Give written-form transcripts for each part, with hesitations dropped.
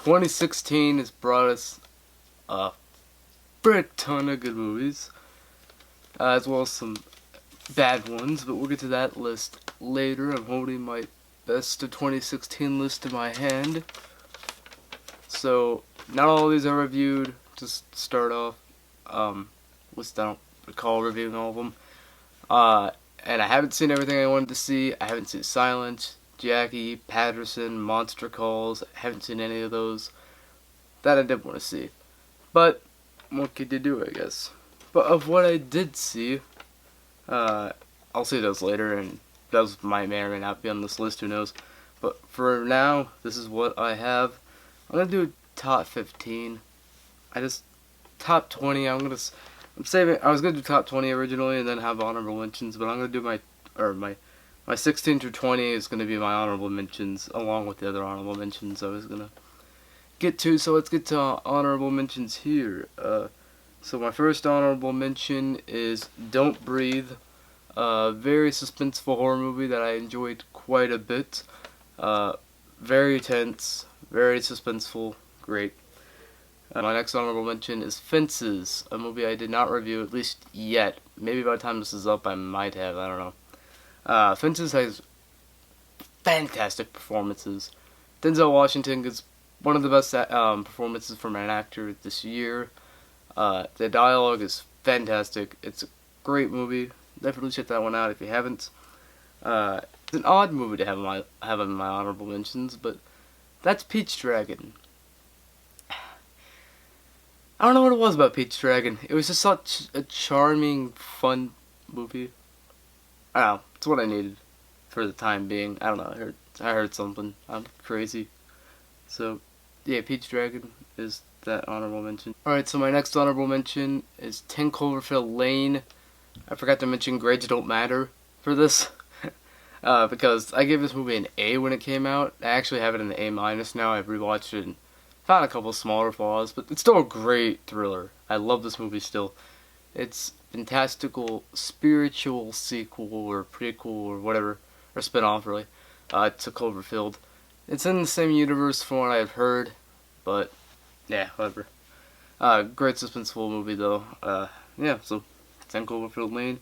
2016 has brought us a frick ton of good movies, as well as some bad ones, but we'll get to that list later. I'm holding my best of 2016 list in my hand. So, not all of these are reviewed, just to start off. List I don't recall reviewing all of them. And I haven't seen everything I wanted to see. I haven't seen Silence, Jackie, Patterson, Monster Calls. I haven't seen any of those that I did want to see. But, what could you do, I guess? But of what I did see, I'll see those later, and those may or may not be on this list, who knows. But for now, this is what I have. I'm gonna do top 15. Top 20. I'm saving. I was gonna do top 20 originally, and then have honorable mentions. But I'm gonna do my 16 through 20 is gonna be my honorable mentions, along with the other honorable mentions I was gonna get to. So let's get to honorable mentions here. So my first honorable mention is Don't Breathe. Very suspenseful horror movie that I enjoyed quite a bit. Very tense, very suspenseful, great. My next honorable mention is Fences, a movie I did not review, at least yet. Maybe by the time this is up I might have, I don't know. Fences has fantastic performances. Denzel Washington is one of the best performances from an actor this year. The dialogue is fantastic. It's a great movie. Definitely check that one out if you haven't. It's an odd movie to have in my honorable mentions, but that's Pete's Dragon. I don't know what it was about Pete's Dragon. It was just such a charming, fun movie. I don't know. It's what I needed for the time being. I don't know. I heard something. I'm crazy. So, yeah, Pete's Dragon is that honorable mention. Alright, so my next honorable mention is 10 Cloverfield Lane. I forgot to mention grades don't matter for this. Because I gave this movie an A when it came out. I actually have it in the A- now. I've rewatched it and found a couple smaller flaws, but it's still a great thriller. I love this movie still. It's fantastical spiritual sequel or prequel or whatever, or spin-off really, to Cloverfield. It's in the same universe from what I've heard, but yeah, whatever. Great suspenseful movie though. Yeah, so 10 Cloverfield Lane.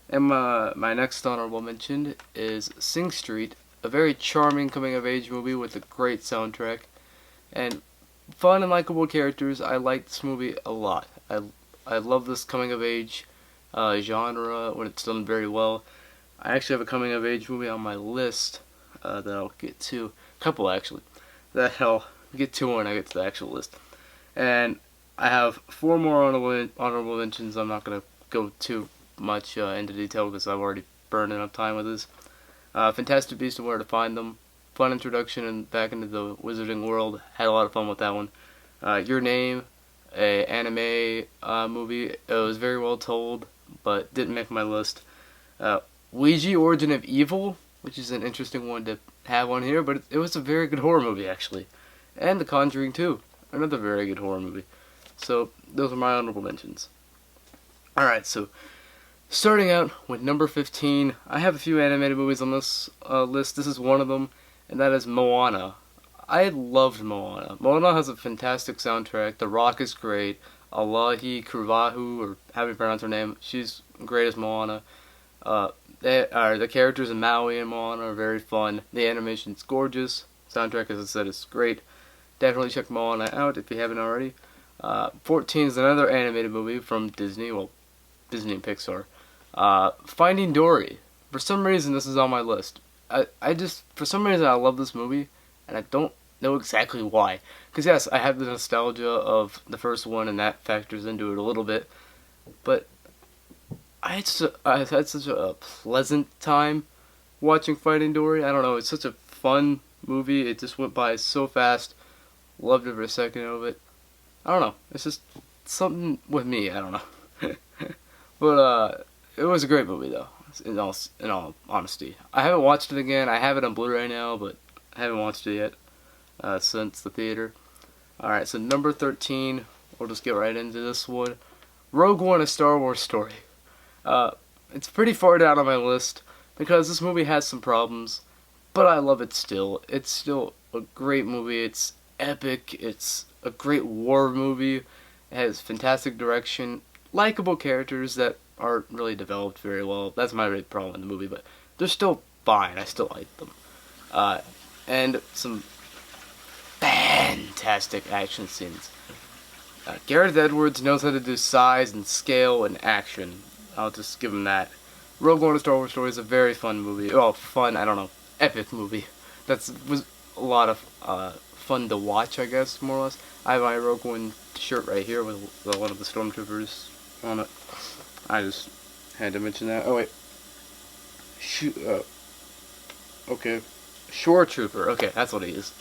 And my next honorable mention is Sing Street, a very charming coming-of-age movie with a great soundtrack and fun and likable characters. I like this movie a lot. I love this coming-of-age genre when it's done very well. I actually have a coming-of-age movie on my list that I'll get to. A couple, actually. That I'll get to when I get to the actual list. And I have 4 more honorable mentions. I'm not going to go too much into detail because I've already burned enough time with this. Fantastic Beasts and Where to Find Them. Fun introduction and back into the wizarding world. Had a lot of fun with that one. Your Name, a anime movie. It was very well told, but didn't make my list. Ouija Origin of Evil, which is an interesting one to have on here, but it was a very good horror movie actually. And The Conjuring 2, another very good horror movie. So those are my honorable mentions. Alright, so starting out with number 15, I have a few animated movies on this list. This is one of them, and that is Moana. I loved Moana. Moana has a fantastic soundtrack. The Rock is great. Alahi Kruvahu, or how do you pronounce her name? She's great as Moana. The characters in Maui and Moana are very fun. The animation's gorgeous. Soundtrack, as I said, is great. Definitely check Moana out if you haven't already. 14 is another animated movie from Disney. Well, Disney and Pixar. Finding Dory. For some reason, this is on my list. For some reason, I love this movie, and I don't know exactly why. Because, yes, I have the nostalgia of the first one, and that factors into it a little bit. But I had such a pleasant time watching Finding Dory. I don't know, it's such a fun movie. It just went by so fast. Loved every second of it. I don't know. It's just something with me. I don't know. But, it was a great movie, though, in all honesty. I haven't watched it again. I have it on Blu-ray now, but I haven't watched it yet since the theater. Alright, so number 13, we'll just get right into this one. Rogue One, A Star Wars Story. It's pretty far down on my list because this movie has some problems, but I love it still. It's still a great movie. It's epic. It's a great war movie. It has fantastic direction, likable characters that aren't really developed very well. That's my big problem in the movie, but they're still fine. I still like them. And some fantastic action scenes. Gareth Edwards knows how to do size and scale and action. I'll just give him that. Rogue One: A Star Wars Story is a very fun movie. Well, fun, I don't know, epic movie. Was a lot of fun to watch, I guess, more or less. I have my Rogue One shirt right here with one of the stormtroopers on it. I just had to mention that. Oh wait, okay, Shore Trooper. Okay, that's what he is.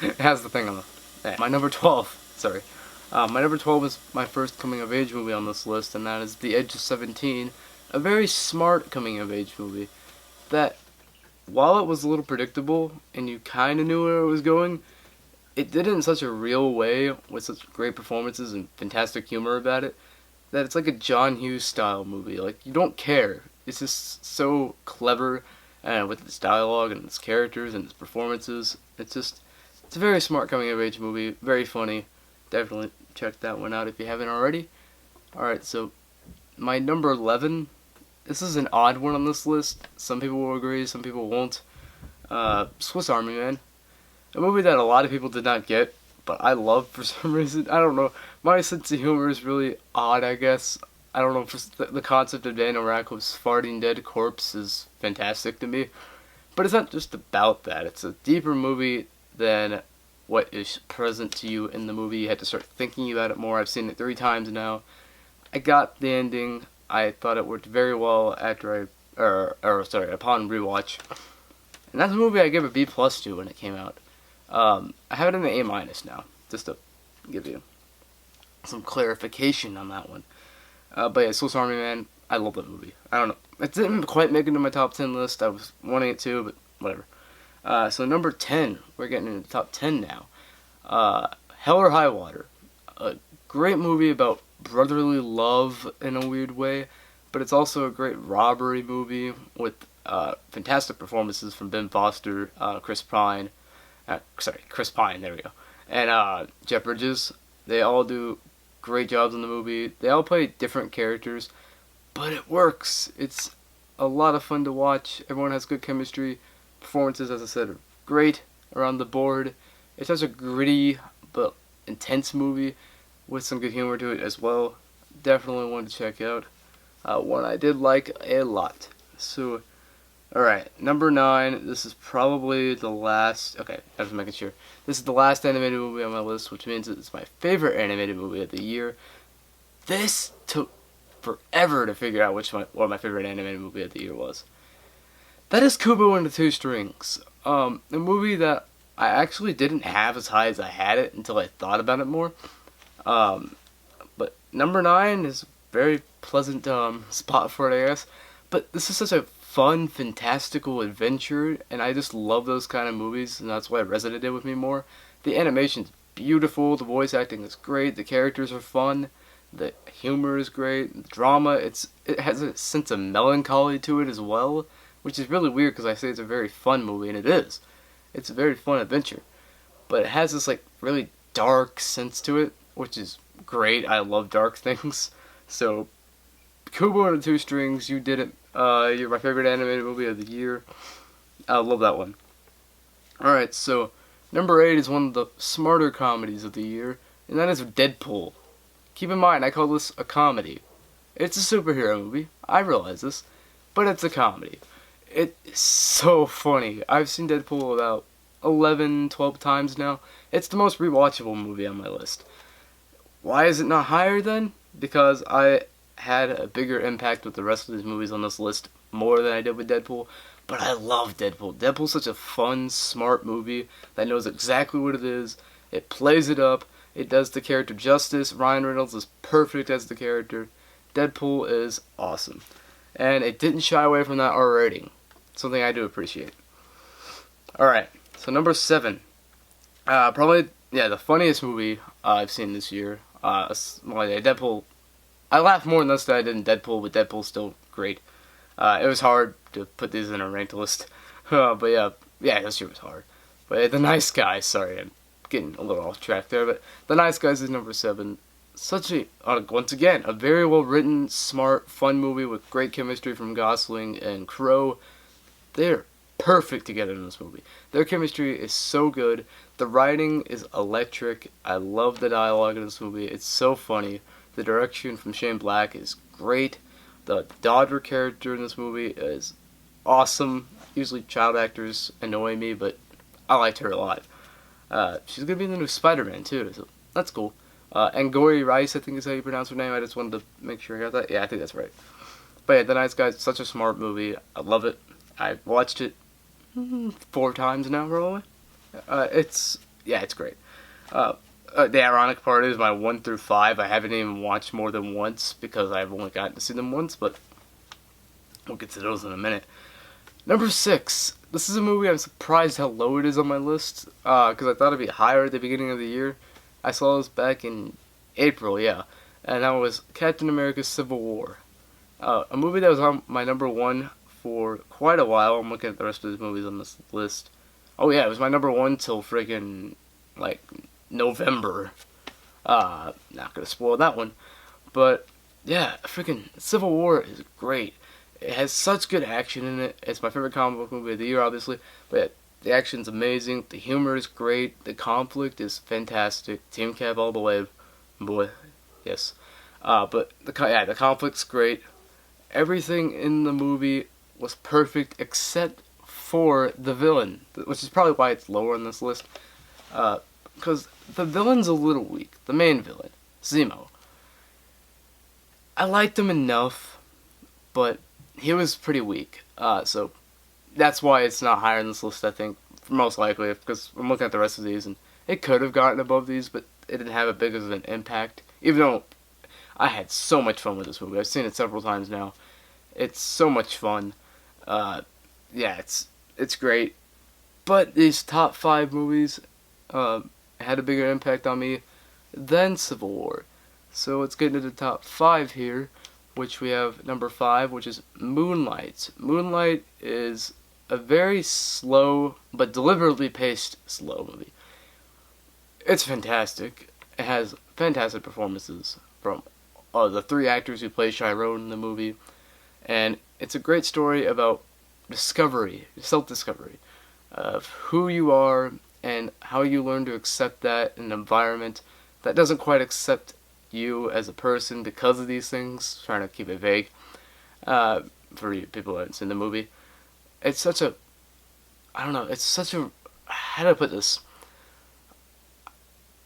It has the thing on the. My number 12. Sorry. My number 12 is my first coming-of-age movie on this list, and that is The Edge of 17, a very smart coming-of-age movie that, while it was a little predictable and you kind of knew where it was going, it did it in such a real way with such great performances and fantastic humor about it that it's like a John Hughes style movie. Like, you don't care. It's just so clever with its dialogue and its characters and its performances. It's a very smart coming-of-age movie, very funny. Definitely check that one out if you haven't already. Alright, so my number 11, this is an odd one on this list. Some people will agree, some people won't. Swiss Army Man. A movie that a lot of people did not get, but I love for some reason. I don't know. My sense of humor is really odd, I guess. I don't know if the concept of Daniel Radcliffe's farting dead corpse is fantastic to me. But it's not just about that. It's a deeper movie than what is present to you in the movie. You had to start thinking about it more. I've seen it 3 times now. I got the ending. I thought it worked very well after upon rewatch. And that's a movie I gave a B+ to when it came out. I have it in the A- now, just to give you some clarification on that one. But yeah, Swiss Army Man, I love that movie. I don't know. It didn't quite make it into my top 10 list. I was wanting it to, but whatever. So number 10, we're getting into the top 10 now. Hell or High Water. A great movie about brotherly love in a weird way, but it's also a great robbery movie with fantastic performances from Ben Foster, Chris Pine, there we go, and Jeff Bridges. They all do great jobs in the movie. They all play different characters, but it works. It's a lot of fun to watch. Everyone has good chemistry. Performances, as I said, are great around the board. It's such a gritty but intense movie with some good humor to it as well. Definitely one to check out. One I did like a lot. So, alright, number 9. This is probably the last. Okay, I was making sure. This is the last animated movie on my list, which means it's my favorite animated movie of the year. This took forever to figure out what my favorite animated movie of the year was. That is Kubo and the Two Strings. A movie that I actually didn't have as high as I had it until I thought about it more. But number 9 is a very pleasant spot for it, I guess. But this is such a fun, fantastical adventure, and I just love those kind of movies, and that's why it resonated with me more. The animation's beautiful, the voice acting is great, the characters are fun, the humor is great, the drama, it has a sense of melancholy to it as well, which is really weird because I say it's a very fun movie, and it is. It's a very fun adventure. But it has this like really dark sense to it, which is great. I love dark things. So, Kubo and the Two Strings, you did it. You're my favorite animated movie of the year. I love that one. Alright, so number 8 is one of the smarter comedies of the year, and that is Deadpool. Keep in mind, I call this a comedy. It's a superhero movie. I realize this. But it's a comedy. It's so funny. I've seen Deadpool about 11, 12 times now. It's the most rewatchable movie on my list. Why is it not higher then? Because I had a bigger impact with the rest of these movies on this list more than I did with Deadpool. But I love Deadpool. Deadpool's such a fun, smart movie that knows exactly what it is. It plays it up. It does the character justice. Ryan Reynolds is perfect as the character. Deadpool is awesome. And it didn't shy away from that R rating. Something I do appreciate. Alright, so number 7. Probably, the funniest movie I've seen this year. Deadpool. I laughed more in this than I did in Deadpool, but Deadpool's still great. It was hard to put these in a ranked list. But yeah, this year was hard. But The Nice Guy, sorry, getting a little off track there, but The Nice Guys is number 7. Such a, once again, a very well written, smart, fun movie with great chemistry from Gosling and Crowe. They're perfect together in this movie. Their chemistry is so good. The writing is electric. I love the dialogue in this movie. It's so funny. The direction from Shane Black is great. The daughter character in this movie is awesome. Usually child actors annoy me, but I liked her a lot. She's going to be in the new Spider-Man, too, so that's cool. Angourie Rice, I think is how you pronounce her name. I just wanted to make sure I got that. Yeah, I think that's right. But yeah, The Nice Guys, such a smart movie. I love it. I watched it 4 times now, probably. It's great. The ironic part is my 1 through 5, I haven't even watched more than once because I've only gotten to see them once, but we'll get to those in a minute. Number 6. This is a movie I'm surprised how low it is on my list, because I thought it'd be higher at the beginning of the year. I saw this back in April, yeah, and that was Captain America Civil War. A movie that was on my number 1 for quite a while. I'm looking at the rest of the movies on this list. Oh yeah, it was my number 1 till friggin' like November. Not gonna spoil that one. But yeah, freaking Civil War is great. It has such good action in it. It's my favorite comic book movie of the year, obviously. But the action's amazing. The humor is great. The conflict is fantastic. Team Cap all the way, boy. Yes. But the conflict's great. Everything in the movie was perfect except for the villain, which is probably why it's lower on this list. Because the villain's a little weak. The main villain, Zemo. I liked him enough, but he was pretty weak. So that's why it's not higher on this list, I think, most likely, because I'm looking at the rest of these, and it could have gotten above these, but it didn't have a big of an impact, even though I had so much fun with this movie. I've seen it several times now. It's so much fun. Yeah, it's great. But these top 5 movies had a bigger impact on me than Civil War. So let's get into the top 5 here, which we have number 5, which is Moonlight. Moonlight is a very slow, but deliberately paced slow movie. It's fantastic. It has fantastic performances from the 3 actors who play Chiron in the movie. And it's a great story about discovery, self-discovery, of who you are and how you learn to accept that in an environment that doesn't quite accept you as a person because of these things. Trying to keep it vague for you people who haven't seen the movie. It's such a, I don't know, it's such a, how do I put this?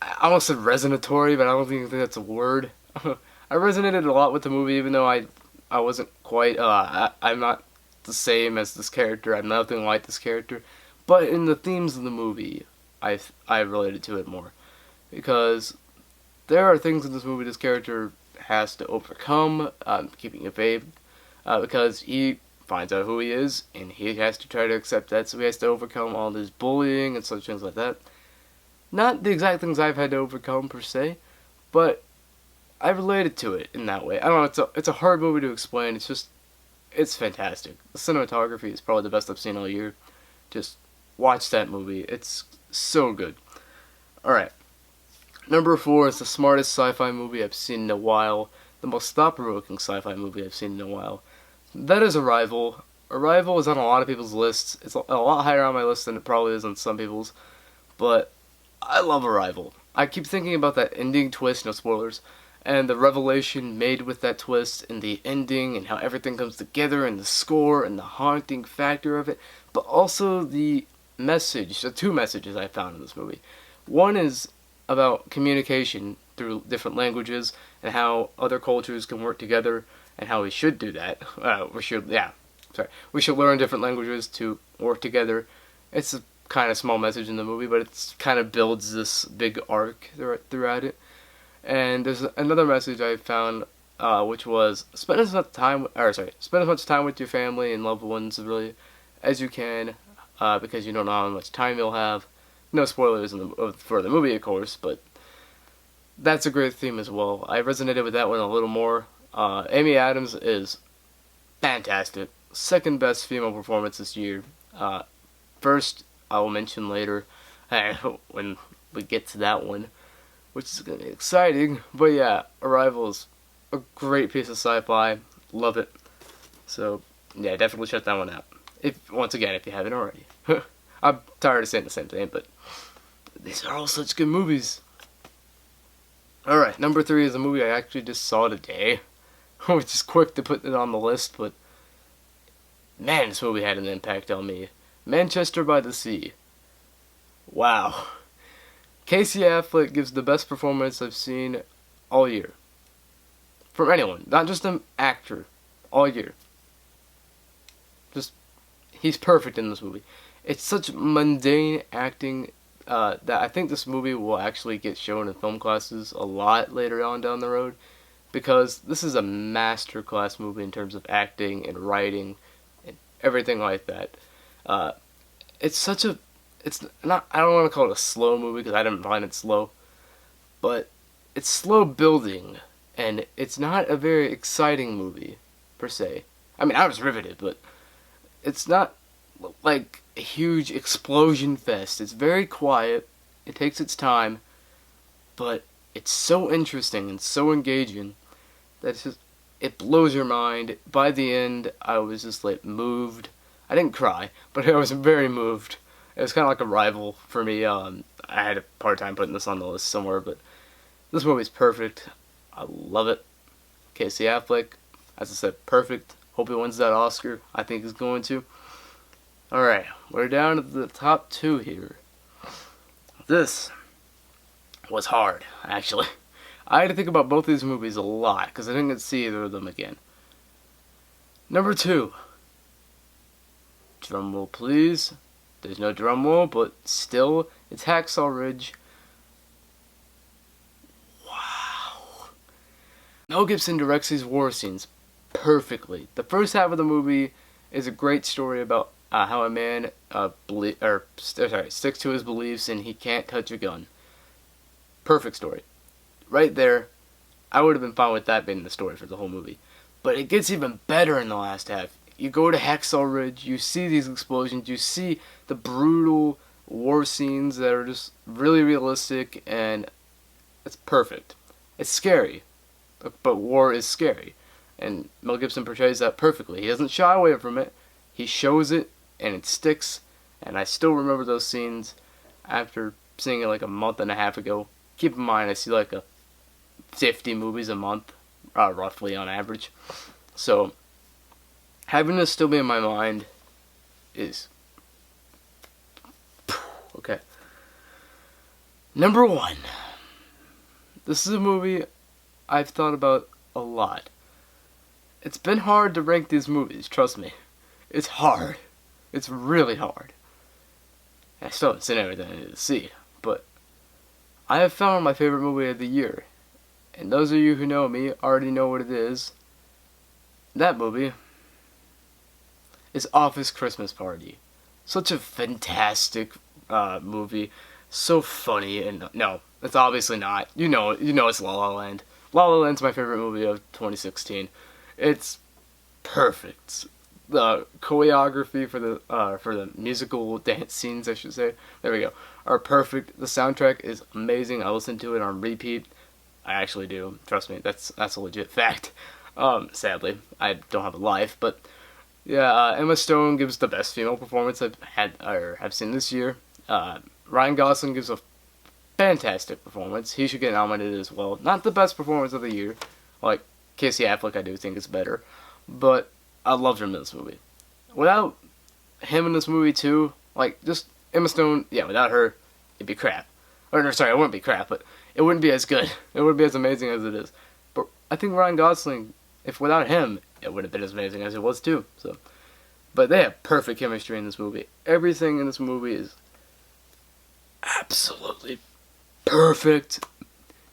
I almost said resonatory, but I don't think that's a word. I resonated a lot with the movie, even though I wasn't quite, I'm not the same as this character, I'm nothing like this character, but in the themes of the movie, I related to it more, because there are things in this movie this character has to overcome, keeping it vague, because he finds out who he is, and he has to try to accept that, so he has to overcome all this bullying and such things like that. Not the exact things I've had to overcome, per se, but I related to it in that way. I don't know, it's a hard movie to explain, it's fantastic. The cinematography is probably the best I've seen all year. Just watch that movie, it's so good. Alright, number 4 is the smartest sci-fi movie I've seen in a while, the most thought-provoking sci-fi movie I've seen in a while. That is Arrival. Arrival is on a lot of people's lists. It's a lot higher on my list than it probably is on some people's, but I love Arrival. I keep thinking about that ending twist, no spoilers, and the revelation made with that twist, and the ending, and how everything comes together, and the score, and the haunting factor of it, but also the message, the 2 messages I found in this movie. One is about communication through different languages, and how other cultures can work together, and how we should do that. We should learn different languages to work together. It's a kind of small message in the movie, but it kind of builds this big arc throughout it. And there's another message I found, which was spend as much time with your family and loved ones really as you can, because you don't know how much time you'll have. No spoilers for the movie, of course, but that's a great theme as well. I resonated with that one a little more. Amy Adams is fantastic. Second best female performance this year. First, I will mention later when we get to that one, which is gonna be exciting. But yeah, Arrival is a great piece of sci-fi. Love it. So yeah, definitely check that one out. If you haven't already. I'm tired of saying the same thing, but these are all such good movies. Alright, number 3 is a movie I actually just saw today. Which is quick to put it on the list, but man, this movie had an impact on me. Manchester by the Sea. Wow. Casey Affleck gives the best performance I've seen all year. From anyone, not just an actor. All year. He's perfect in this movie. It's such mundane acting that I think this movie will actually get shown in film classes a lot later on down the road, because this is a masterclass movie in terms of acting and writing and everything like that. It's not, I don't want to call it a slow movie because I didn't find it slow, but it's slow building, and it's not a very exciting movie per se. I mean, I was riveted, but it's not like a huge explosion fest. It's very quiet. It takes its time, but it's so interesting and so engaging that it blows your mind. By the end, I was just like moved. I didn't cry, but I was very moved. It was kind of like Arrival for me. I had a hard time putting this on the list somewhere, but this movie's perfect. I love it. Casey Affleck, as I said, perfect. Hope he wins that Oscar. I think he's going to. Alright, we're down to the top 2 here. This was hard, actually. I had to think about both these movies a lot, because I didn't get to see either of them again. Number 2. Drum roll, please. There's no drum roll, but still, it's Hacksaw Ridge. Wow. Mel Gibson directs these war scenes perfectly. The first half of the movie is a great story about how a man sticks to his beliefs and he can't touch a gun. Perfect story. Right there, I would have been fine with that being the story for the whole movie. But it gets even better in the last half. You go to Hacksaw Ridge, you see these explosions, you see the brutal war scenes that are just really realistic, and it's perfect. It's scary, but war is scary. And Mel Gibson portrays that perfectly. He doesn't shy away from it. He shows it, and it sticks. And I still remember those scenes after seeing it like a month and a half ago. Keep in mind, I see like 50 movies a month, roughly on average. So, having this still be in my mind is... okay. Number 1. This is a movie I've thought about a lot. It's been hard to rank these movies, trust me. It's hard. It's really hard. I still haven't seen everything I need to see, but I have found my favorite movie of the year. And those of you who know me already know what it is. That movie is Office Christmas Party. Such a fantastic movie. So funny, and no, it's obviously not. You know it's La La Land. La La Land's my favorite movie of 2016. It's perfect. The choreography for the musical dance scenes, I should say, there we go, are perfect. The soundtrack is amazing. I listen to it on repeat. I actually do. Trust me, that's a legit fact. Sadly, I don't have a life, but yeah, Emma Stone gives the best female performance I've seen this year. Ryan Gosling gives a fantastic performance. He should get nominated as well. Not the best performance of the year, like Casey Affleck, I do think is better, but I loved him in this movie. Without him in this movie too, like just Emma Stone, yeah, without her, it'd be crap. Or no, sorry, it wouldn't be crap, but it wouldn't be as good. It wouldn't be as amazing as it is. But I think Ryan Gosling, if without him, it would have been as amazing as it was too. So, but they have perfect chemistry in this movie. Everything in this movie is absolutely perfect.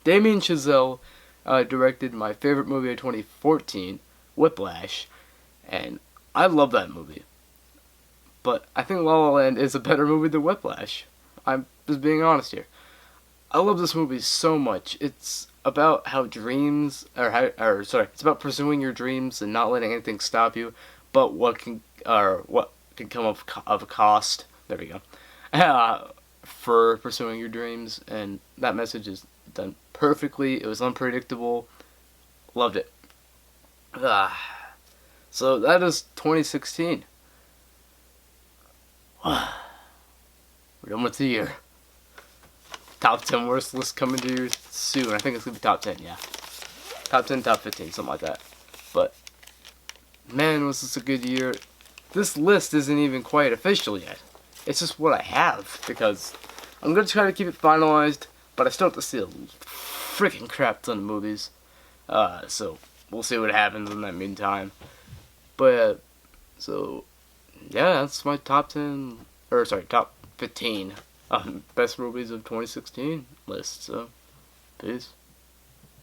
Damien Chazelle directed my favorite movie of 2014, Whiplash, and I love that movie. But I think La La Land is a better movie than Whiplash. I'm just being honest here. I love this movie so much. It's about how dreams, it's about pursuing your dreams and not letting anything stop you, but what can come of a cost. There we go. for pursuing your dreams, and that message is done perfectly. It was unpredictable. Loved it. So that is 2016. We're done with the year. Top 10 worst list coming to you soon. I think it's gonna be top 10, yeah. Top 10, top 15, something like that. But, man, was this a good year. This list isn't even quite official yet. It's just what I have, because I'm gonna try to keep it finalized, but I still have to see a freaking crap ton of movies. So, we'll see what happens in that meantime. But, so, yeah, that's my top 10, or sorry, top 15 best movies of 2016 list. So, peace.